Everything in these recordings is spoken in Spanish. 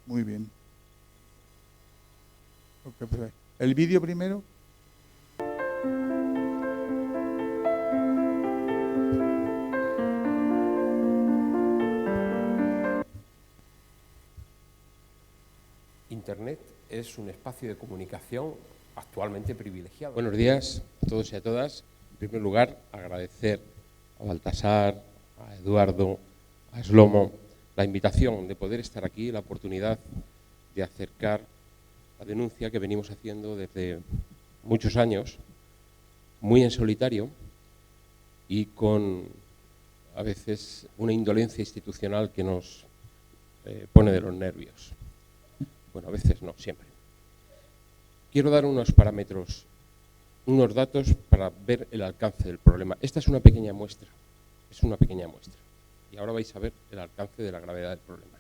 Muy bien. Ok, pues, ¿el vídeo primero? Internet es un espacio de comunicación actualmente privilegiado. Buenos días a todos y a todas. En primer lugar, agradecer a Baltasar, a Eduardo, a Shlomo la invitación de poder estar aquí, la oportunidad de acercar la denuncia que venimos haciendo desde muchos años, muy en solitario y con a veces una indolencia institucional que nos pone de los nervios. Bueno, a veces no, siempre. Quiero dar unos parámetros, unos datos para ver el alcance del problema. Esta es una pequeña muestra, Y ahora vais a ver el alcance de la gravedad del problema.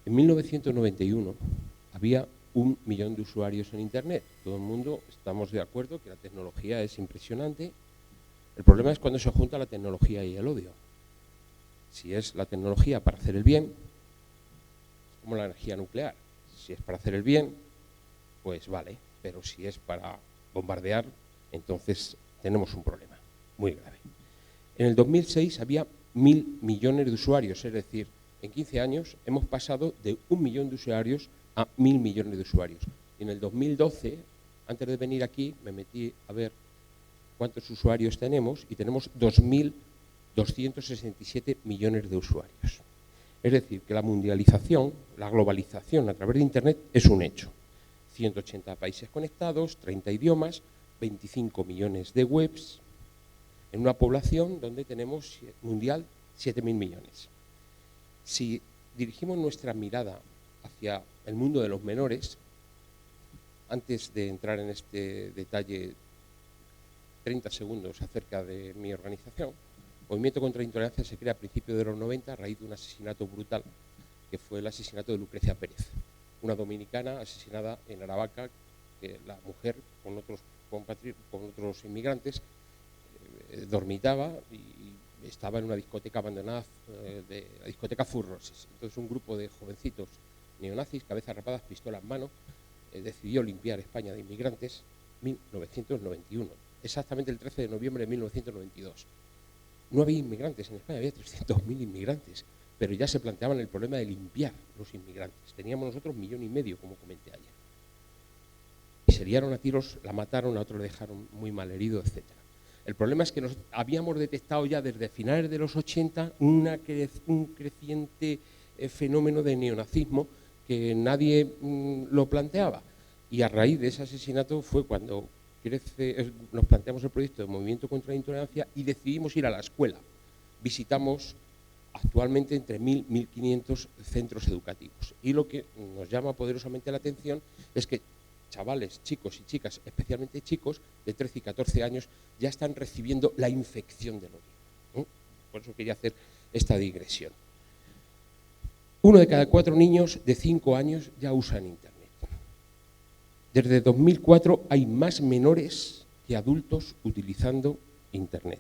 En 1991 había 1 millón de usuarios en Internet. Todo el mundo estamos de acuerdo que la tecnología es impresionante. El problema es cuando se junta la tecnología y el odio. Si es la tecnología para hacer el bien, es como la energía nuclear. Si es para hacer el bien, pues vale, pero si es para bombardear, entonces tenemos un problema muy grave. En el 2006 había 1.000 millones de usuarios, es decir, en 15 años hemos pasado de 1 millón de usuarios a 1.000 millones de usuarios. Y en el 2012, antes de venir aquí, me metí a ver cuántos usuarios tenemos y tenemos 2.267 millones de usuarios. Es decir, que la mundialización, la globalización a través de Internet es un hecho. 180 países conectados, 30 idiomas, 25 millones de webs, en una población donde tenemos mundial 7.000 millones. Si dirigimos nuestra mirada hacia el mundo de los menores, antes de entrar en este detalle, 30 segundos acerca de mi organización, Movimiento contra la Intolerancia se crea a principios de los 90 a raíz de un asesinato brutal, que fue el asesinato de Lucrecia Pérez, una dominicana asesinada en Aravaca, que la mujer con otros inmigrantes dormitaba y estaba en una discoteca abandonada, la discoteca Furrosis. Entonces un grupo de jovencitos neonazis, cabezas rapadas, pistola en mano, decidió limpiar España de inmigrantes 1991, exactamente el 13 de noviembre de 1992. No había inmigrantes en España, había 300.000 inmigrantes, pero ya se planteaban el problema de limpiar los inmigrantes. Teníamos nosotros 1,5 millones, como comenté ayer. Y se liaron a tiros, la mataron, a otro le dejaron muy mal herido, etc. El problema es que nos habíamos detectado ya desde finales de los 80 un creciente fenómeno de neonazismo que nadie lo planteaba. Y a raíz de ese asesinato fue cuando nos planteamos el proyecto de Movimiento contra la Intolerancia y decidimos ir a la escuela. Visitamos actualmente entre 1.000 y 1.500 centros educativos. Y lo que nos llama poderosamente la atención es que chavales, chicos y chicas, especialmente chicos de 13 y 14 años, ya están recibiendo la infección del odio. Por eso quería hacer esta digresión. 1 de cada 4 niños de 5 años ya usan Internet. Desde 2004 hay más menores que adultos utilizando Internet.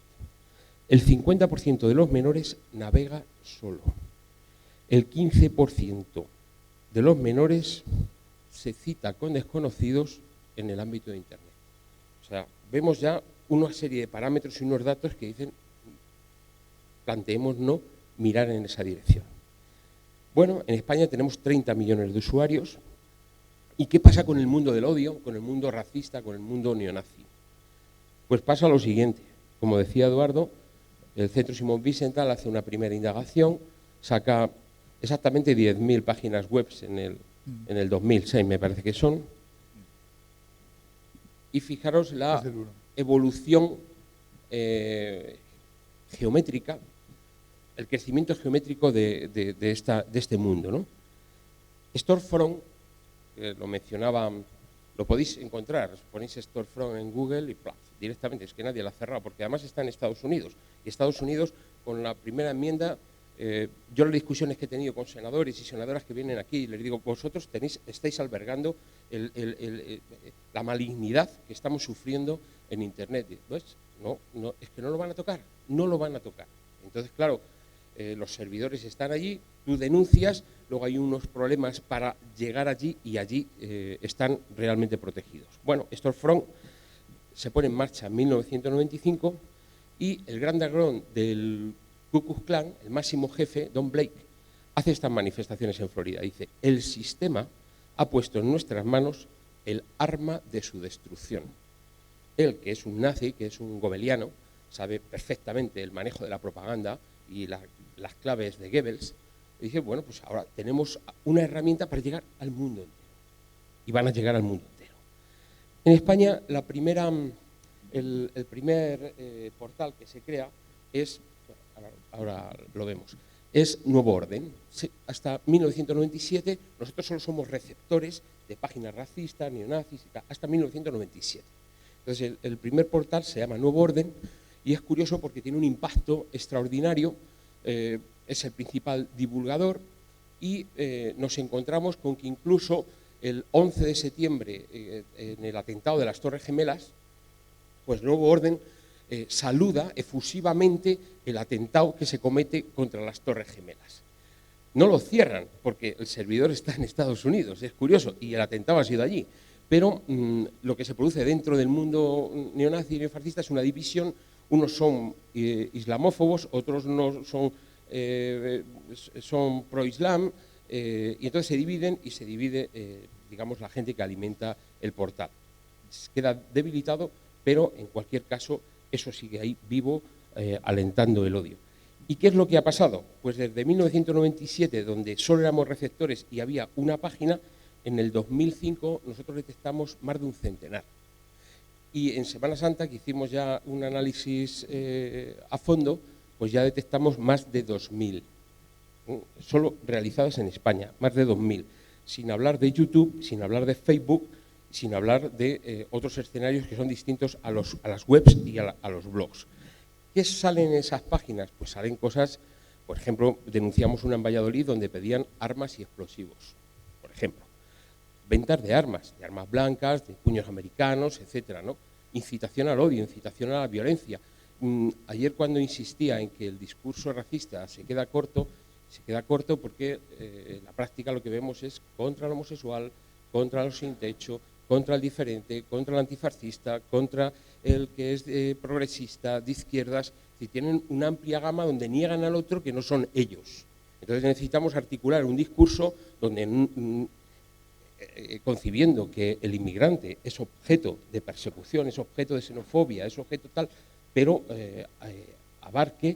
El 50% de los menores navega solo. El 15% de los menores se cita con desconocidos en el ámbito de Internet. O sea, vemos ya una serie de parámetros y unos datos que dicen, planteémonos mirar en esa dirección. Bueno, en España tenemos 30 millones de usuarios. ¿Y qué pasa con el mundo del odio, con el mundo racista, con el mundo neonazi? Pues pasa lo siguiente. Como decía Eduardo, el Centro Simón Wiesenthal hace una primera indagación, saca exactamente 10.000 páginas web en el 2006, me parece que son. Y fijaros la evolución geométrica, el crecimiento geométrico de este mundo, ¿no? Storefront, lo mencionaban, lo podéis encontrar, ponéis Storefront en Google y directamente, es que nadie la ha cerrado, porque además está en Estados Unidos. Y Estados Unidos, con la primera enmienda, yo las discusiones que he tenido con senadores y senadoras que vienen aquí, les digo, vosotros estáis albergando la malignidad que estamos sufriendo en Internet. ¿Ves? No, es que no lo van a tocar, no lo van a tocar. Entonces, claro, los servidores están allí, tú denuncias, luego hay unos problemas para llegar allí y allí están realmente protegidos. Bueno, Storefront se pone en marcha en 1995 y el gran dragón del Ku Klux Klan, el máximo jefe, Don Blake, hace estas manifestaciones en Florida. Dice, el sistema ha puesto en nuestras manos el arma de su destrucción. Él, que es un nazi, que es un gobeliano, sabe perfectamente el manejo de la propaganda y las claves de Goebbels, y dice, bueno, pues ahora tenemos una herramienta para llegar al mundo entero. Y van a llegar al mundo entero. En España, el primer portal que se crea es, ahora lo vemos, es Nuevo Orden. Hasta 1997 nosotros solo somos receptores de páginas racistas, neonazis, y tal, hasta 1997. Entonces el primer portal se llama Nuevo Orden y es curioso porque tiene un impacto extraordinario, es el principal divulgador y nos encontramos con que incluso el 11 de septiembre, en el atentado de las Torres Gemelas, pues Nuevo Orden saluda efusivamente el atentado que se comete contra las Torres Gemelas. No lo cierran porque el servidor está en Estados Unidos, es curioso, y el atentado ha sido allí. Pero lo que se produce dentro del mundo neonazi y neofascista es una división. Unos son islamófobos, otros no son, son pro-islam, y entonces se dividen y se divide, digamos, la gente que alimenta el portal. Queda debilitado, pero en cualquier caso eso sigue ahí vivo, alentando el odio. ¿Y qué es lo que ha pasado? Pues desde 1997, donde solo éramos receptores y había una página, en el 2005 nosotros detectamos más de un centenar. Y en Semana Santa, que hicimos ya un análisis a fondo, pues ya detectamos más de 2.000, solo realizadas en España, más de 2.000, sin hablar de YouTube, sin hablar de Facebook, sin hablar de otros escenarios que son distintos a las webs y a los blogs. ¿Qué salen en esas páginas? Pues salen cosas, por ejemplo, denunciamos una en Valladolid donde pedían armas y explosivos, por ejemplo. Ventas de armas blancas, de puños americanos, etcétera, ¿no? Incitación al odio, incitación a la violencia. Ayer cuando insistía en que el discurso racista se queda corto porque en la práctica lo que vemos es contra el homosexual, contra los sin techo, contra el diferente, contra el antifascista, contra el que es progresista, de izquierdas, y tienen una amplia gama donde niegan al otro que no son ellos. Entonces necesitamos articular un discurso donde, concibiendo que el inmigrante es objeto de persecución, es objeto de xenofobia, es objeto tal, pero abarque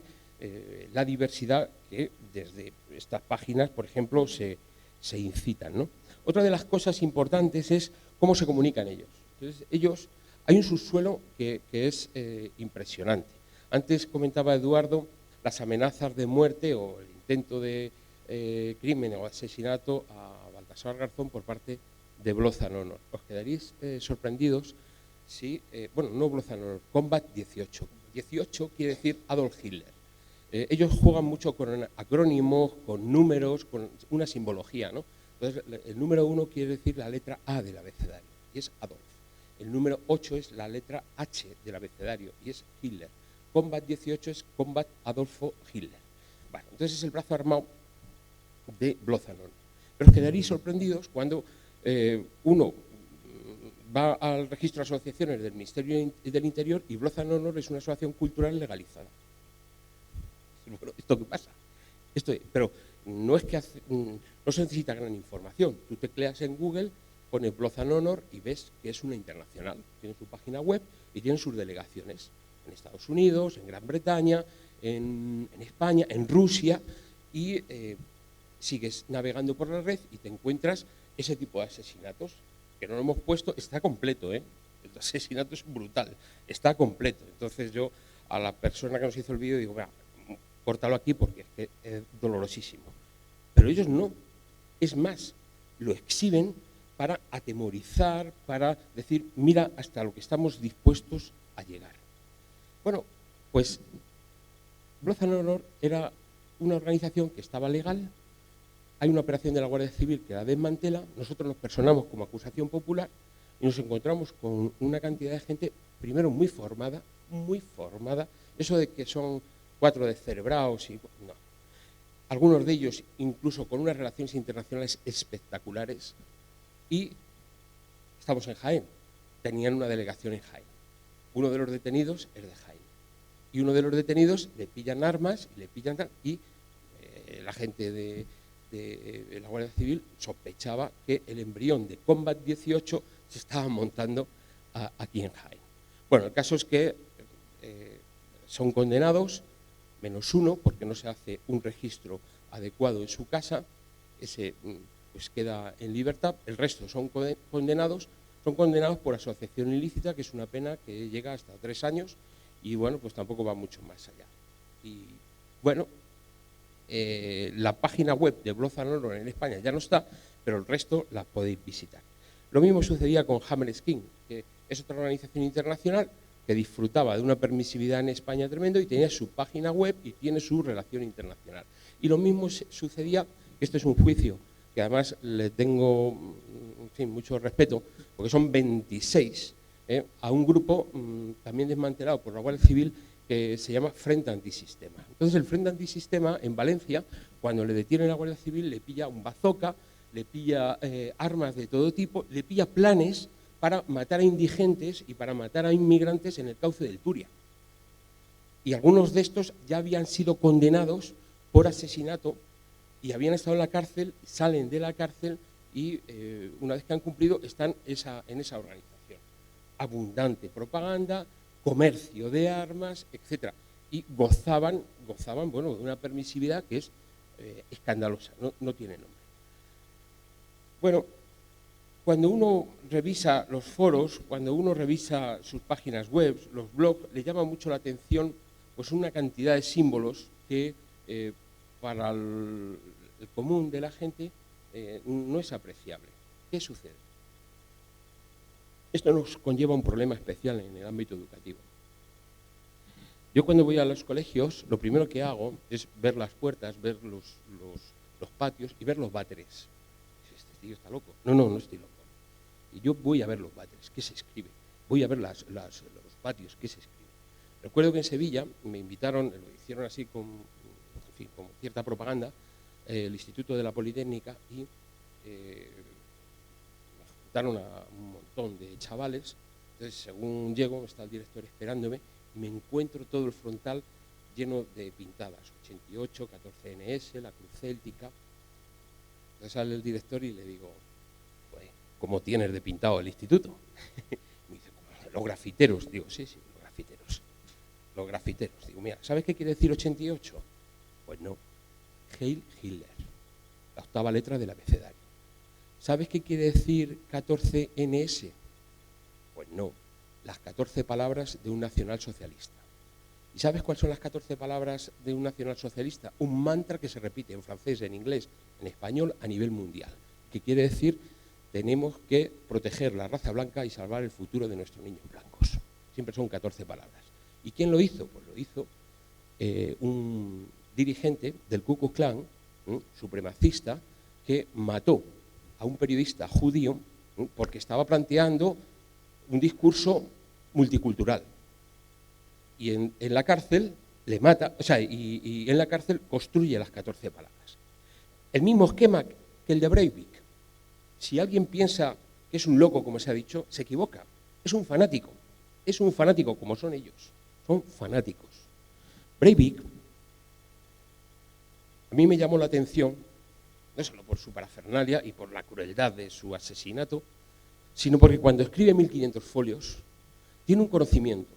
la diversidad que desde estas páginas, por ejemplo, se incitan, ¿no? Otra de las cosas importantes es cómo se comunican ellos. Entonces, hay un subsuelo que es impresionante. Antes comentaba Eduardo las amenazas de muerte o el intento de crimen o asesinato a Baltasar Garzón por parte de Blood and Honor. Os quedaréis sorprendidos si, bueno, no Blood and Honor, Combat 18. 18 quiere decir Adolf Hitler. Ellos juegan mucho con acrónimos, con números, con una simbología, ¿no? Entonces, el número 1 quiere decir la letra A del abecedario, y es Adolf. El número 8 es la letra H del abecedario, y es Hitler. Combat 18 es Combat Adolfo Hitler. Bueno, entonces es el brazo armado de Blood and Honor. Pero os quedaréis sorprendidos cuando uno va al registro de asociaciones del Ministerio del Interior y Blood and Honor es una asociación cultural legalizada. Bueno, ¿esto qué pasa? Pero no es que no se necesita gran información. Tú tecleas en Google, pones Blood and Honor y ves que es una internacional. Tiene su página web y tiene sus delegaciones en Estados Unidos, en Gran Bretaña, en España, en Rusia, y sigues navegando por la red y te encuentras ese tipo de asesinatos que no lo hemos puesto. Está completo, ¿eh? El asesinato es brutal, está completo. Entonces yo a la persona que nos hizo el vídeo digo, vea, córtalo aquí porque es dolorosísimo. Pero ellos no. Es más, lo exhiben para atemorizar, para decir, mira hasta lo que estamos dispuestos a llegar. Bueno, pues Blood and Honor era una organización que estaba legal. Hay una operación de la Guardia Civil que la desmantela. Nosotros nos personamos como acusación popular y nos encontramos con una cantidad de gente, primero muy formada. Eso de que son 4 descerebrados y no. algunos de ellos incluso con unas relaciones internacionales espectaculares, y estamos en Jaén, tenían una delegación en Jaén. Uno de los detenidos es de Jaén, y uno de los detenidos le pillan armas y le pillan tal, y la gente de la Guardia Civil sospechaba que el embrión de Combat 18 se estaba montando aquí en Jaén. Bueno, el caso es que son condenados, menos uno, porque no se hace un registro adecuado en su casa, ese pues queda en libertad, el resto son condenados por asociación ilícita, que es una pena que llega hasta 3 años, y bueno, pues tampoco va mucho más allá. Y bueno, la página web de Blood and Honor en España ya no está, pero el resto la podéis visitar. Lo mismo sucedía con Hammer Skin, que es otra organización internacional que disfrutaba de una permisividad en España tremendo y tenía su página web y tiene su relación internacional. Y lo mismo sucedía, esto es un juicio que además le tengo, en fin, mucho respeto, porque son 26, a un grupo también desmantelado por la Guardia Civil que se llama Frente Antisistema. Entonces el Frente Antisistema en Valencia, cuando le detiene la Guardia Civil, le pilla un bazooka, le pilla armas de todo tipo, le pilla planes para matar a indigentes y para matar a inmigrantes en el cauce del Turia. Y algunos de estos ya habían sido condenados por asesinato y habían estado en la cárcel, salen de la cárcel y una vez que han cumplido están en esa organización. Abundante propaganda, comercio de armas, etcétera. Y gozaban bueno, de una permisividad que es escandalosa, no tiene nombre. Bueno, cuando uno revisa los foros, cuando uno revisa sus páginas web, los blogs, le llama mucho la atención pues una cantidad de símbolos que para el común de la gente no es apreciable. ¿Qué sucede? Esto nos conlleva un problema especial en el ámbito educativo. Yo cuando voy a los colegios, lo primero que hago es ver las puertas, ver los patios y ver los váteres. Este tío está loco. No estoy loco. Y yo voy a ver los váteres, ¿qué se escribe? Voy a ver los patios, ¿qué se escribe? Recuerdo que en Sevilla me invitaron, lo hicieron así con cierta propaganda, el Instituto de la Politécnica, y me juntaron a un montón de chavales. Entonces, según llego, está el director esperándome y me encuentro todo el frontal lleno de pintadas, 88, 14NS, la Cruz Céltica. Entonces sale el director y le digo, pues, ¿cómo tienes de pintado el instituto? Me dice, los grafiteros. Digo, sí, los grafiteros. Los grafiteros. Digo, mira, ¿sabes qué quiere decir 88? Pues no. Heil Hitler, la 8ª letra del abecedario. ¿Sabes qué quiere decir 14NS? Pues no, las 14 palabras de un nacionalsocialista. ¿Y sabes cuáles son las 14 palabras de un nacionalsocialista? Un mantra que se repite en francés, en inglés, en español a nivel mundial, que quiere decir, tenemos que proteger la raza blanca y salvar el futuro de nuestros niños blancos. Siempre son 14 palabras. ¿Y quién lo hizo? Pues lo hizo un dirigente del Ku Klux Klan, supremacista, que mató a un periodista judío porque estaba planteando un discurso multicultural. Y en la cárcel le mata, y en la cárcel construye las 14 palabras. El mismo esquema que el de Breivik. Si alguien piensa que es un loco, como se ha dicho, se equivoca. Es un fanático como son ellos. Son fanáticos. Breivik, a mí me llamó la atención, no solo por su parafernalia y por la crueldad de su asesinato, sino porque cuando escribe 1500 folios, tiene un conocimiento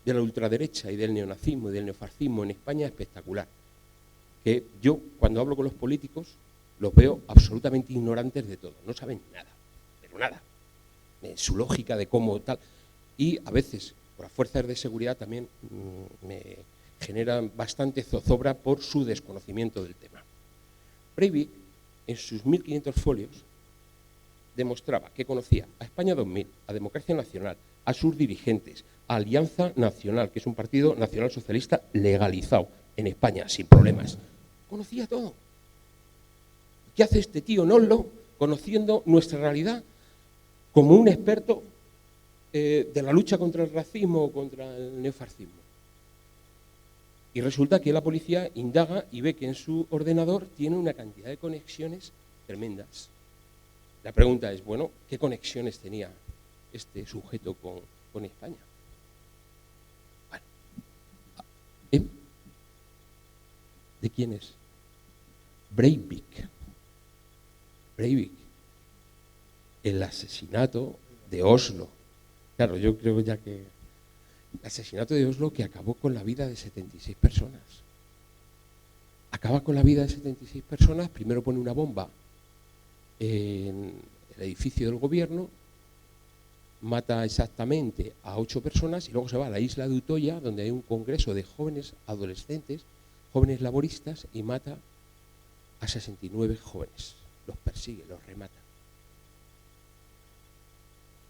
de la ultraderecha y del neonazismo y del neofascismo en España espectacular, que yo, cuando hablo con los políticos, los veo absolutamente ignorantes de todo, no saben nada, pero nada, de su lógica de cómo tal, y a veces, por las fuerzas de seguridad también me generan bastante zozobra por su desconocimiento del tema. Breivik, en sus 1500 folios, demostraba que conocía a España 2000, a Democracia Nacional, a sus dirigentes, a Alianza Nacional, que es un partido nacionalsocialista legalizado en España, sin problemas. Conocía todo. ¿Qué hace este tío Nollo conociendo nuestra realidad como un experto de la lucha contra el racismo o contra el neofascismo? Y resulta que la policía indaga y ve que en su ordenador tiene una cantidad de conexiones tremendas. La pregunta es, bueno, ¿qué conexiones tenía este sujeto con España? Bueno, ¿de quién es? Breivik. Breivik. El asesinato de Oslo. Claro, yo creo ya que el asesinato de Oslo que acabó con la vida de 76 personas. Acaba con la vida de 76 personas, primero pone una bomba en el edificio del gobierno, mata exactamente a 8 personas y luego se va a la isla de Utoya, donde hay un congreso de jóvenes adolescentes, jóvenes laboristas, y mata a 69 jóvenes. Los persigue, los remata.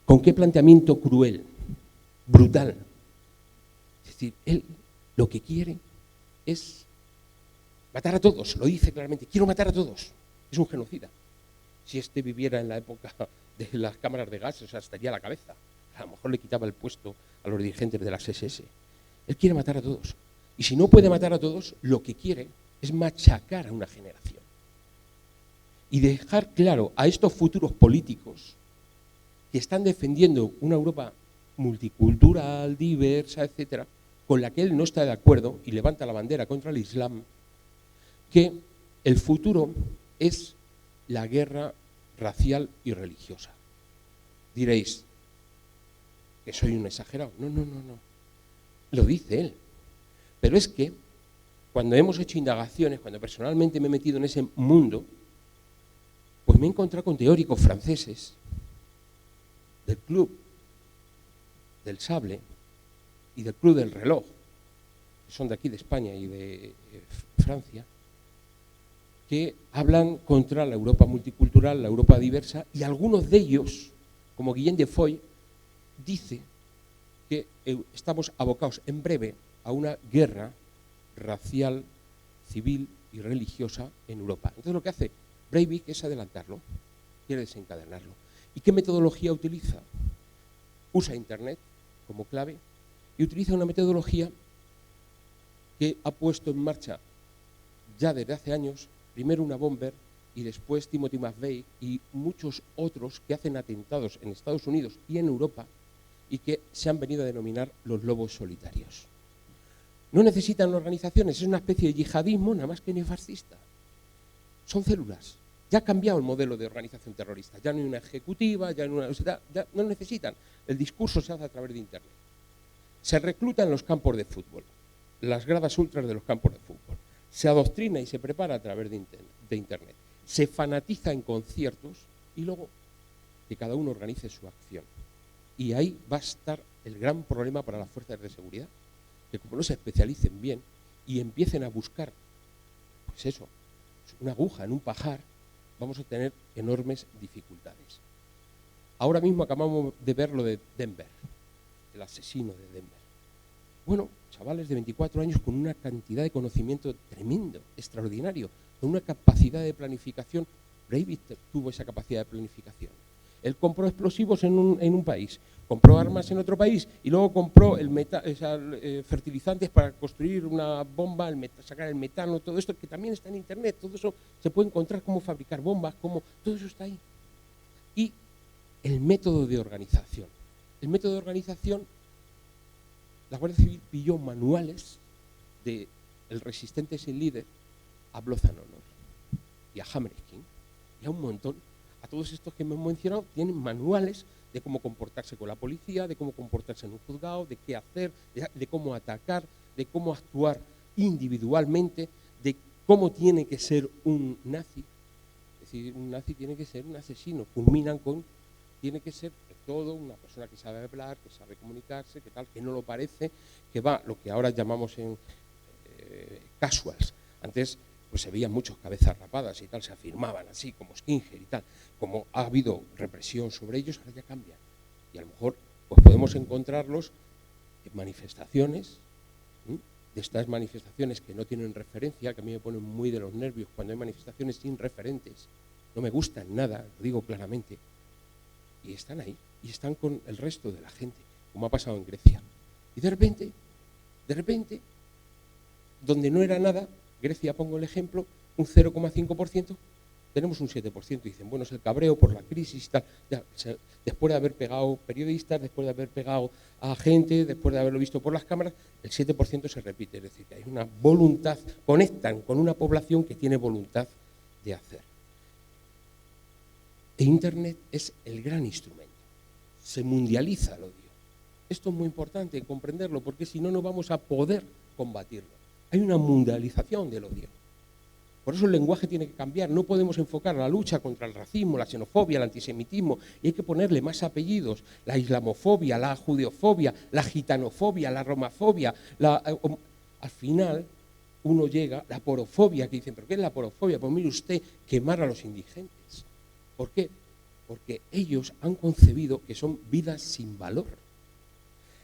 ¿Con qué planteamiento cruel, brutal? Es decir, él lo que quiere es matar a todos, lo dice claramente, quiero matar a todos. Es un genocida. Si este viviera en la época de las cámaras de gas, o sea, estaría a la cabeza. A lo mejor le quitaba el puesto a los dirigentes de las SS. Él quiere matar a todos. Y si no puede matar a todos, lo que quiere es machacar a una generación. Y dejar claro a estos futuros políticos que están defendiendo una Europa multicultural, diversa, etcétera, con la que él no está de acuerdo y levanta la bandera contra el Islam, que el futuro es la guerra racial y religiosa. Diréis que soy un exagerado. No. Lo dice él. Pero es que cuando hemos hecho indagaciones, cuando personalmente me he metido en ese mundo, pues me he encontrado con teóricos franceses del Club del Sable y del Club del Reloj, que son de aquí de España y de Francia, que hablan contra la Europa multicultural, la Europa diversa, y algunos de ellos, como Guillaume Defoe, dice que estamos abocados en breve a una guerra racial, civil y religiosa en Europa. Entonces lo que hace Breivik es adelantarlo, quiere desencadenarlo. ¿Y qué metodología utiliza? Usa Internet como clave y utiliza una metodología que ha puesto en marcha ya desde hace años, primero una bomber y después Timothy McVeigh y muchos otros que hacen atentados en Estados Unidos y en Europa y que se han venido a denominar los lobos solitarios. No necesitan organizaciones, es una especie de yihadismo nada más que neofascista. Son células. Ya ha cambiado el modelo de organización terrorista, ya no hay una ejecutiva, ya no necesitan. El discurso se hace a través de Internet. Se recluta en los campos de fútbol, las gradas ultras de los campos de fútbol. Se adoctrina y se prepara a través de Internet. Se fanatiza en conciertos y luego que cada uno organice su acción. Y ahí va a estar el gran problema para las fuerzas de seguridad, que como no se especialicen bien y empiecen a buscar, pues eso, una aguja en un pajar, vamos a tener enormes dificultades. Ahora mismo acabamos de ver lo de Denver, el asesino de Denver. Bueno, chavales de 24 años con una cantidad de conocimiento tremendo, extraordinario, con una capacidad de planificación. Breivik tuvo esa capacidad de planificación. Él compró explosivos en un país, compró armas en otro país y luego compró fertilizantes para construir una bomba, sacar el metano, todo esto que también está en Internet, todo eso se puede encontrar, cómo fabricar bombas, todo eso está ahí. Y el método de organización. El método de organización, la Guardia Civil pilló manuales de el resistente sin líder a Blózano y a Hammerstein y a un montón. A todos estos que me he mencionado tienen manuales de cómo comportarse con la policía, de cómo comportarse en un juzgado, de qué hacer, de cómo atacar, de cómo actuar individualmente, de cómo tiene que ser un nazi. Es decir, un nazi tiene que ser un asesino. Culminan con, tiene que ser de todo una persona que sabe hablar, que sabe comunicarse, que tal, que no lo parece, que va, lo que ahora llamamos en casuals. Antes pues se veían muchos cabezas rapadas y tal, se afirmaban así como skinhead y tal. Como ha habido represión sobre ellos, ahora ya cambian. Y a lo mejor pues podemos encontrarlos en manifestaciones, de estas manifestaciones que no tienen referencia, que a mí me ponen muy de los nervios cuando hay manifestaciones sin referentes. No me gustan nada, lo digo claramente. Y están ahí, y están con el resto de la gente, como ha pasado en Grecia. Y de repente, donde no era nada, Grecia, pongo el ejemplo, un 0,5%, tenemos un 7%. Dicen, bueno, es el cabreo por la crisis y tal. Ya, después de haber pegado periodistas, después de haber pegado a gente, después de haberlo visto por las cámaras, el 7% se repite. Es decir, que hay una voluntad, conectan con una población que tiene voluntad de hacer. E Internet es el gran instrumento. Se mundializa el odio. Esto es muy importante comprenderlo, porque si no, no vamos a poder combatirlo. Hay una mundialización del odio. Por eso el lenguaje tiene que cambiar. No podemos enfocar la lucha contra el racismo, la xenofobia, el antisemitismo, y hay que ponerle más apellidos: la islamofobia, la judeofobia, la gitanofobia, la romafobia. Al final uno llega, la porofobia, que dicen, ¿pero qué es la porofobia? Pues mire usted, quemar a los indigentes. ¿Por qué? Porque ellos han concebido que son vidas sin valor.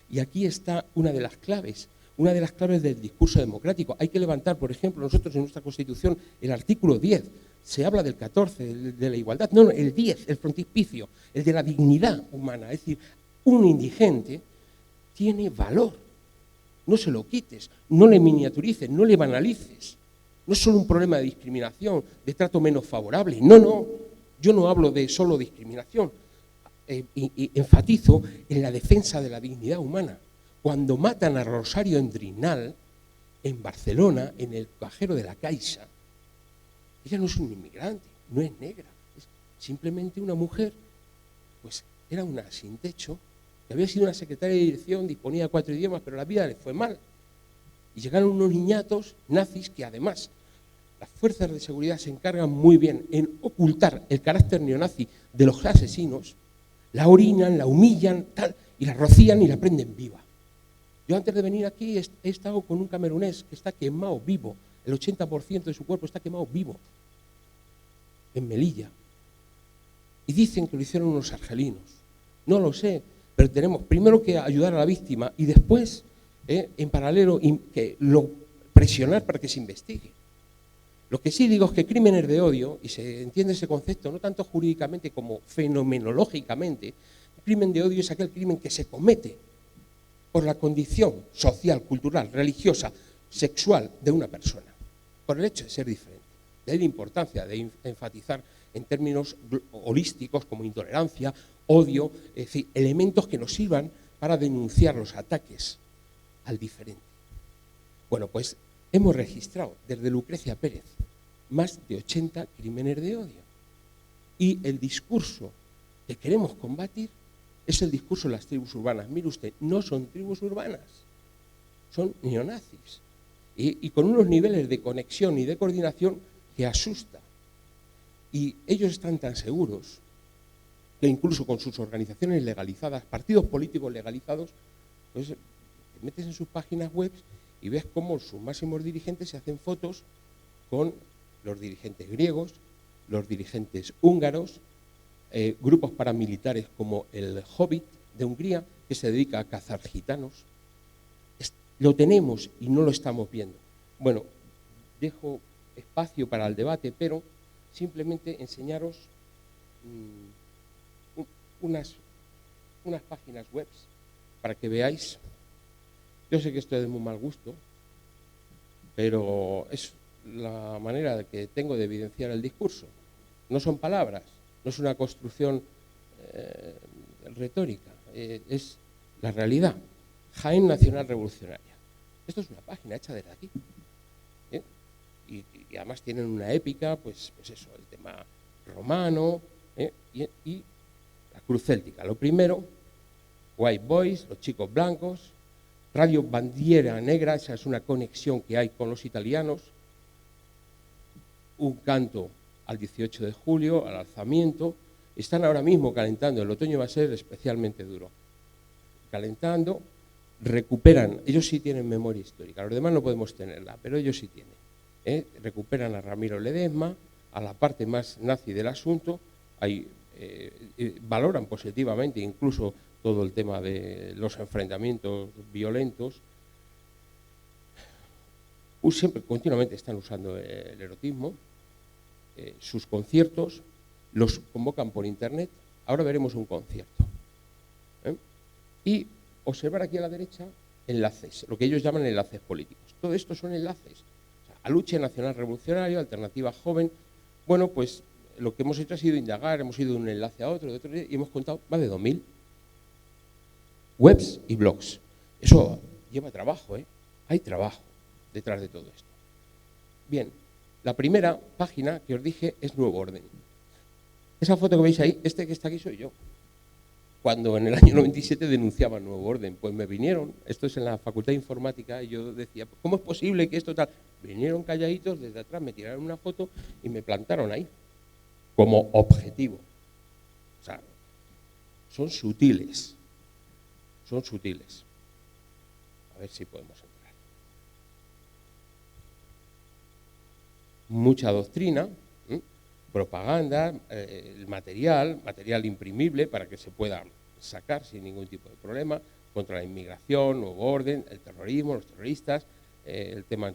Y aquí está una de las claves. Una de las claves del discurso democrático. Hay que levantar, por ejemplo, nosotros en nuestra Constitución, el artículo 10, se habla del 14, de la igualdad. No, el 10, el frontispicio, el de la dignidad humana. Es decir, un indigente tiene valor. No se lo quites, no le miniaturices, no le banalices. No es solo un problema de discriminación, de trato menos favorable. No, yo no hablo de solo discriminación. Y enfatizo en la defensa de la dignidad humana. Cuando matan a Rosario Endrinal, en Barcelona, en el cajero de la Caixa, ella no es un inmigrante, no es negra, es simplemente una mujer, pues era una sin techo, que había sido una secretaria de dirección, disponía de 4 idiomas, pero la vida le fue mal. Y llegaron unos niñatos nazis que además las fuerzas de seguridad se encargan muy bien en ocultar el carácter neonazi de los asesinos, la orinan, la humillan, tal, y la rocían y la prenden viva. Yo antes de venir aquí he estado con un camerunés que está quemado vivo, el 80% de su cuerpo está quemado vivo, en Melilla. Y dicen que lo hicieron unos argelinos. No lo sé, pero tenemos primero que ayudar a la víctima y después, en paralelo, presionar para que se investigue. Lo que sí digo es que crímenes de odio, y se entiende ese concepto no tanto jurídicamente como fenomenológicamente, el crimen de odio es aquel crimen que se comete por la condición social, cultural, religiosa, sexual de una persona, por el hecho de ser diferente. De ahí la importancia de enfatizar en términos holísticos como intolerancia, odio, es decir, elementos que nos sirvan para denunciar los ataques al diferente. Bueno, pues hemos registrado desde Lucrecia Pérez más de 80 crímenes de odio. Y el discurso que queremos combatir es el discurso de las tribus urbanas. Mire usted, no son tribus urbanas, son neonazis. Y con unos niveles de conexión y de coordinación que asusta. Y ellos están tan seguros que incluso con sus organizaciones legalizadas, partidos políticos legalizados, pues te metes en sus páginas web y ves cómo sus máximos dirigentes se hacen fotos con los dirigentes griegos, los dirigentes húngaros, grupos paramilitares como el Hobbit de Hungría, que se dedica a cazar gitanos. Lo tenemos y no lo estamos viendo. Bueno, dejo espacio para el debate, pero simplemente enseñaros unas páginas web para que veáis. Yo sé que esto es de muy mal gusto, pero es la manera que tengo de evidenciar el discurso. No son palabras, no es una construcción retórica, es la realidad. Jaén Nacional Revolucionaria. Esto es una página hecha desde aquí. Y además tienen una épica, pues eso, el tema romano y la cruz céltica. Lo primero, White Boys, los chicos blancos, Radio Bandiera Negra, esa es una conexión que hay con los italianos, un canto al 18 de julio, al alzamiento. Están ahora mismo calentando, el otoño va a ser especialmente duro. Calentando, recuperan, ellos sí tienen memoria histórica, los demás no podemos tenerla, pero ellos sí tienen. Recuperan a Ramiro Ledesma, a la parte más nazi del asunto, valoran positivamente incluso todo el tema de los enfrentamientos violentos. Siempre, continuamente están usando el erotismo, sus conciertos los convocan por internet. Ahora veremos un concierto. Y observar aquí a la derecha enlaces, lo que ellos llaman enlaces políticos. Todo esto son enlaces. O sea, Aluche Nacional Revolucionario, Alternativa Joven. Bueno, pues lo que hemos hecho ha sido indagar, hemos ido de un enlace a otro, y hemos contado más de 2000 webs y blogs. Eso lleva trabajo, ¿eh? Hay trabajo detrás de todo esto. Bien, la primera página que os dije es Nuevo Orden. Esa foto que veis ahí, este que está aquí soy yo. Cuando en el año 97 denunciaba Nuevo Orden, pues me vinieron, esto es en la Facultad de Informática, y yo decía, ¿cómo es posible que esto tal? Vinieron calladitos desde atrás, me tiraron una foto y me plantaron ahí, como objetivo. O sea, son sutiles. Son sutiles. A ver si podemos entrar. Mucha doctrina, propaganda, el material imprimible para que se pueda sacar sin ningún tipo de problema, contra la inmigración, Nuevo Orden, el terrorismo, los terroristas, el tema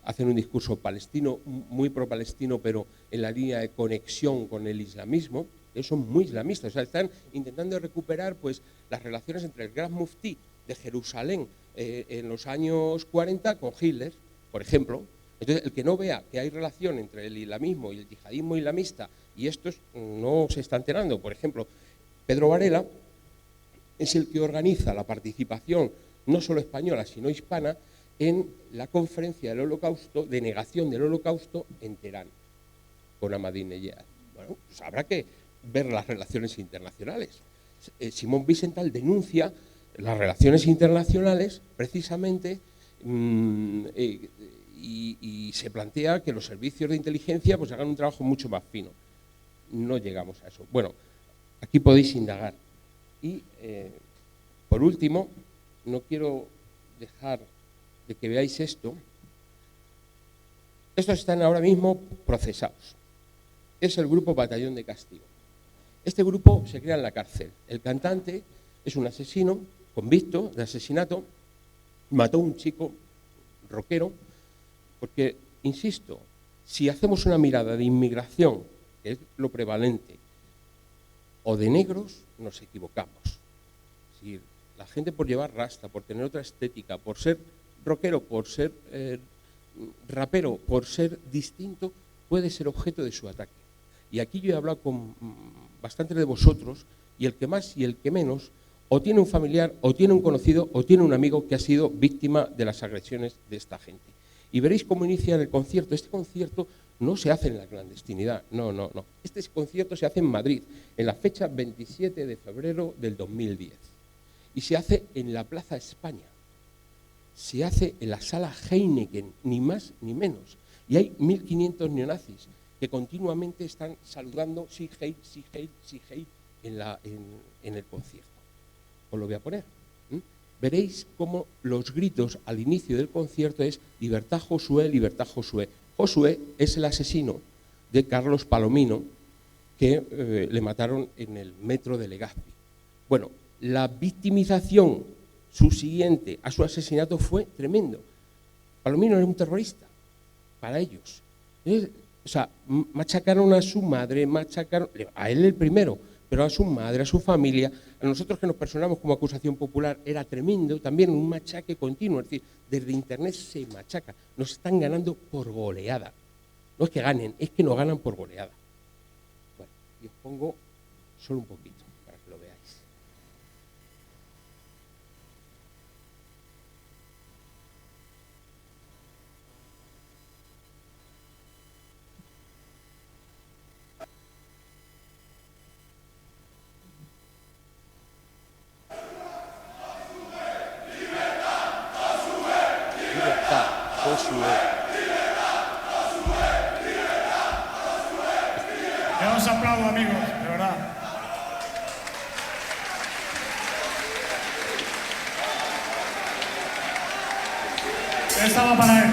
hacen un discurso palestino, muy pro-palestino, pero en la línea de conexión con el islamismo. Ellos son muy islamistas, o sea, están intentando recuperar pues las relaciones entre el gran muftí de Jerusalén en los años 40 con Hitler, por ejemplo. Entonces, el que no vea que hay relación entre el islamismo y el yihadismo islamista, y estos no se está enterando. Por ejemplo, Pedro Varela es el que organiza la participación, no solo española, sino hispana, en la conferencia del Holocausto, de negación del Holocausto en Teherán, con Ahmadinejad. Bueno, pues habrá que ver las relaciones internacionales. Simón Wiesenthal denuncia las relaciones internacionales precisamente y se plantea que los servicios de inteligencia pues hagan un trabajo mucho más fino. No llegamos a eso. Bueno, aquí podéis indagar. Y por último, no quiero dejar de que veáis esto. Estos están ahora mismo procesados. Es el grupo Batallón de Castigo. Este grupo se crea en la cárcel. El cantante es un asesino convicto de asesinato, mató a un chico rockero, porque, insisto, si hacemos una mirada de inmigración, que es lo prevalente, o de negros, nos equivocamos. Es decir, la gente por llevar rasta, por tener otra estética, por ser rockero, por ser rapero, por ser distinto, puede ser objeto de su ataque. Y aquí yo he hablado con bastantes de vosotros, y el que más y el que menos, o tiene un familiar, o tiene un conocido, o tiene un amigo que ha sido víctima de las agresiones de esta gente. Y veréis cómo inicia el concierto. Este concierto no se hace en la clandestinidad, no. Este concierto se hace en Madrid, en la fecha 27 de febrero del 2010. Y se hace en la Plaza España. Se hace en la sala Heineken, ni más ni menos. Y hay 1.500 neonazis que continuamente están saludando sí, Heil, sí, Heil, sí, Heil en el concierto. Os lo voy a poner. Veréis cómo los gritos al inicio del concierto es libertad Josué, libertad Josué. Josué es el asesino de Carlos Palomino que le mataron en el metro de Legazpi. Bueno, la victimización subsiguiente a su asesinato fue tremendo. Palomino era un terrorista para ellos. O sea, machacaron a su madre, machacaron a él el primero, pero a su madre, a su familia. A nosotros que nos personamos como acusación popular era tremendo, también un machaque continuo, es decir, desde Internet se machaca. Nos están ganando por goleada. No es que ganen, es que nos ganan por goleada. Bueno, y os pongo solo un poquito para que lo veáis. Yo os aplaudo, amigos, de verdad. Esta va para él.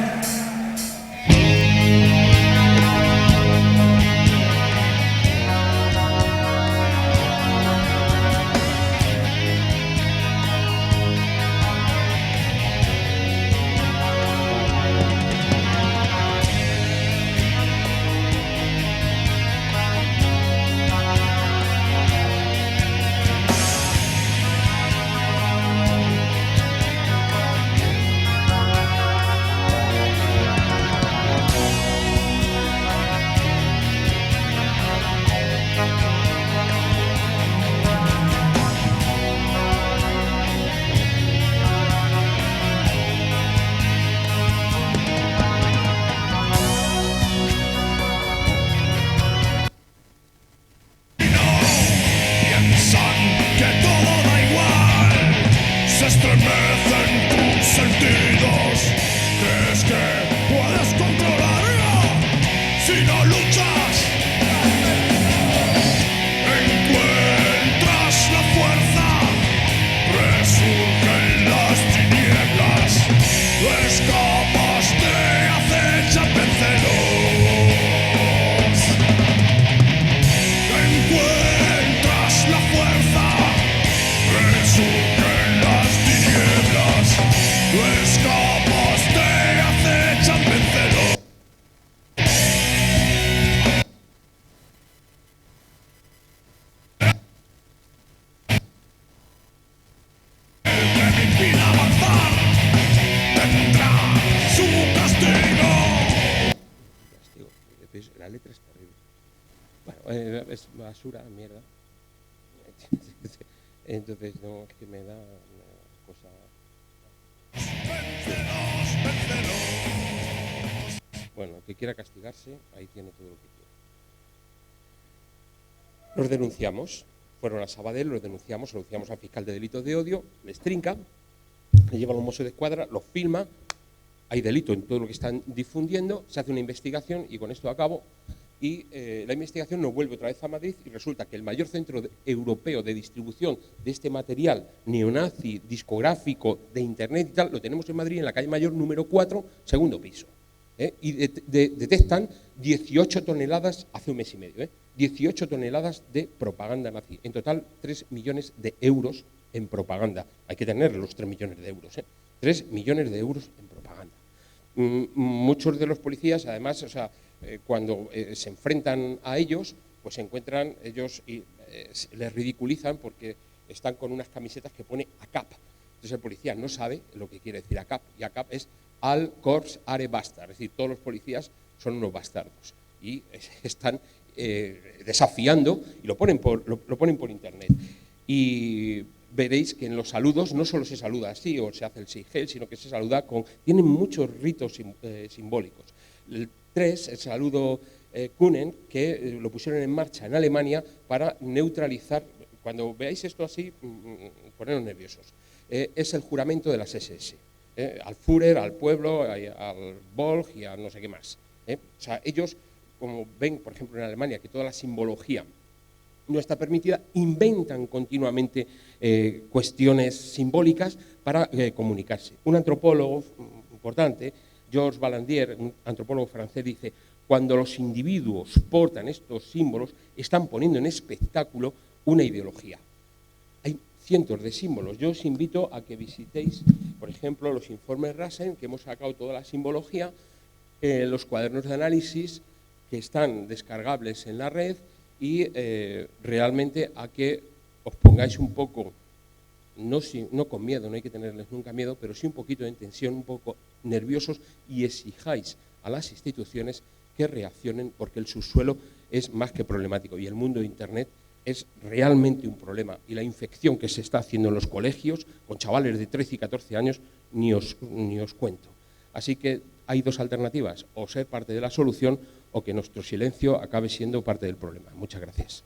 Es basura, mierda. Entonces, no, es que me da una cosa... Bueno, el que quiera castigarse, ahí tiene todo lo que quiera. Los denunciamos, fueron a Sabadell, los denunciamos al fiscal de delitos de odio, les trinca, le lleva a los Mossos d'Esquadra, los filma, hay delito en todo lo que están difundiendo, se hace una investigación, y con esto acabo, y la investigación nos vuelve otra vez a Madrid y resulta que el mayor centro europeo de distribución de este material neonazi, discográfico, de Internet y tal, lo tenemos en Madrid, en la calle Mayor número 4, segundo piso. Y detectan 18 toneladas, hace un mes y medio, 18 toneladas de propaganda nazi. En total, 3 millones de euros en propaganda. Hay que tener los 3 millones de euros, 3 millones de euros en propaganda. Muchos de los policías, además, o sea, cuando se enfrentan a ellos, pues se encuentran ellos y les ridiculizan porque están con unas camisetas que pone ACAP. Entonces el policía no sabe lo que quiere decir ACAP, y ACAP es Al Corps Are Bastard, es decir, todos los policías son unos bastardos y están desafiando, y lo ponen por internet. Y veréis que en los saludos no solo se saluda así o se hace el sigel, sino que se saluda con... Tienen muchos ritos simbólicos. El 3, el saludo Kunen, que lo pusieron en marcha en Alemania para neutralizar... Cuando veáis esto así, poneros nerviosos. Es el juramento de las SS. Al Führer, al pueblo, al Volk y a no sé qué más. O sea, ellos, como ven, por ejemplo, en Alemania, que toda la simbología no está permitida, inventan continuamente cuestiones simbólicas para comunicarse. Un antropólogo importante, Georges Balandier, un antropólogo francés, dice: cuando los individuos portan estos símbolos, están poniendo en espectáculo una ideología. Hay cientos de símbolos. Yo os invito a que visitéis, por ejemplo, los informes Rasen, que hemos sacado toda la simbología, los cuadernos de análisis que están descargables en la red, y realmente a que os pongáis un poco, no con miedo, no hay que tenerles nunca miedo, pero sí un poquito de tensión, un poco nerviosos, y exijáis a las instituciones que reaccionen, porque el subsuelo es más que problemático y el mundo de Internet es realmente un problema, y la infección que se está haciendo en los colegios con chavales de 13 y 14 años ni os cuento. Así que hay dos alternativas: o ser parte de la solución o que nuestro silencio acabe siendo parte del problema. Muchas gracias.